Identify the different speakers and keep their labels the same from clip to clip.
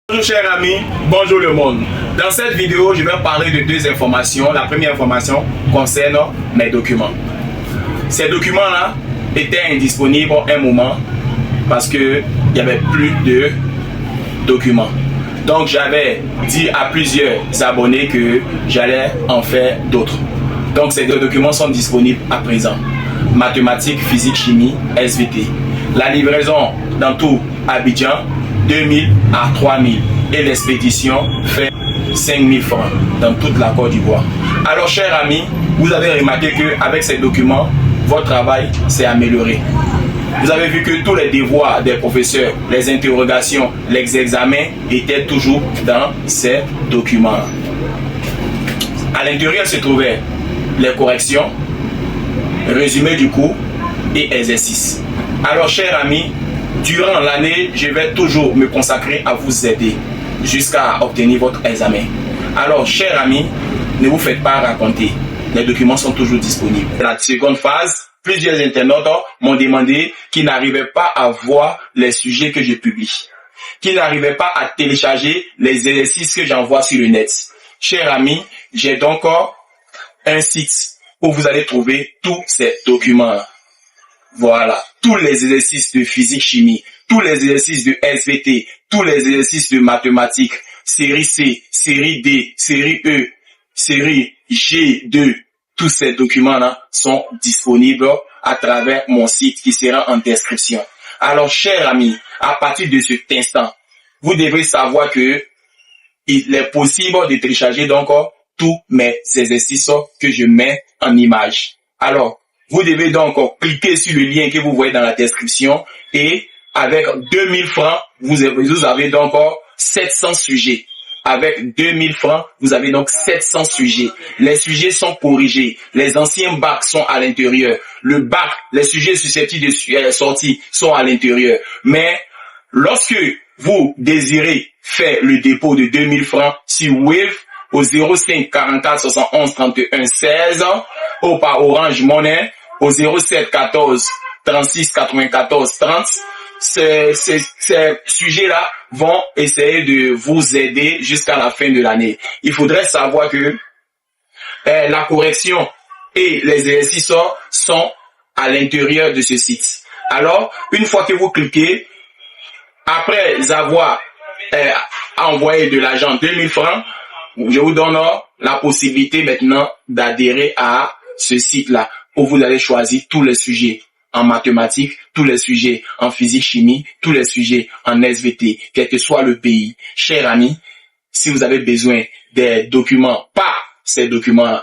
Speaker 1: Bonjour chers amis, bonjour le monde. Dans cette vidéo, je vais parler de deux informations. La première information concerne mes documents. Ces documents-là étaient indisponibles un moment parce qu'il n'y avait plus de documents. Donc j'avais dit à plusieurs abonnés que j'allais en faire d'autres. Donc ces deux documents sont disponibles à présent. Mathématiques, physique, chimie, SVT. La livraison dans tout Abidjan, 2000 à 3000. Et l'expédition fait 5000 francs dans toute la Côte d'Ivoire. Alors chers amis, vous avez remarqué qu'avec ces documents, votre travail s'est amélioré. Vous avez vu que tous les devoirs des professeurs, les interrogations, les examens étaient toujours dans ces documents. À l'intérieur se trouvaient les corrections, résumé du cours et exercices. Alors chers amis, durant l'année, je vais toujours me consacrer à vous aider jusqu'à obtenir votre examen. Alors chers amis, ne vous faites pas raconter. Les documents sont toujours disponibles. La seconde phase, plusieurs internautes m'ont demandé qu'ils n'arrivaient pas à voir les sujets que je publie, qu'ils n'arrivaient pas à télécharger les exercices que j'envoie sur le net. Chers amis, j'ai donc un site où vous allez trouver tous ces documents. Voilà, tous les exercices de physique, chimie, tous les exercices de SVT, tous les exercices de mathématiques, série C, série D, série E, série G2, tous ces documents-là sont disponibles à travers mon site qui sera en description. Alors, chers amis, à partir de cet instant, vous devez savoir que il est possible de télécharger donc tous mes exercices que je mets en image. Alors, vous devez donc cliquer sur le lien que vous voyez dans la description et avec 2000 francs, vous avez donc 700 sujets. Avec 2000 francs, vous avez donc 700 sujets. Les sujets sont corrigés. Les anciens bacs sont à l'intérieur. Le bac, les sujets susceptibles de sortie sont à l'intérieur. Mais lorsque vous désirez faire le dépôt de 2000 francs sur Wave au 05 44 71 31 16 ou par Orange Money au 07 14 36 94 30, ces sujets-là vont essayer de vous aider jusqu'à la fin de l'année. Il faudrait savoir que la correction et les exercices sont à l'intérieur de ce site. Alors, une fois que vous cliquez, après avoir envoyé de l'argent, 2000 francs, je vous donne la possibilité maintenant d'adhérer à ce site-là où vous allez choisir tous les sujets en mathématiques, tous les sujets en physique, chimie, tous les sujets en SVT, quel que soit le pays. Chers amis, si vous avez besoin des documents, pas ces documents,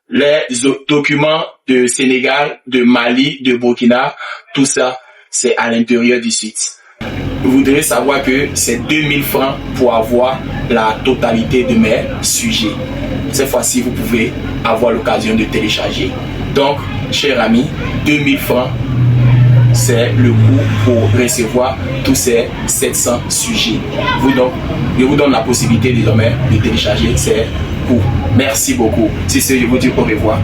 Speaker 1: les documents de Sénégal, de Mali, de Burkina, tout ça, c'est à l'intérieur du site. Vous devez savoir que c'est 2000 francs pour avoir la totalité de mes sujets. Cette fois-ci, vous pouvez avoir l'occasion de télécharger. Donc, chers amis, 2000 francs, c'est le coût pour recevoir tous ces 700 sujets. Je vous donne la possibilité désormais de télécharger ces coûts. Merci beaucoup. C'est ce que je vous dis au revoir.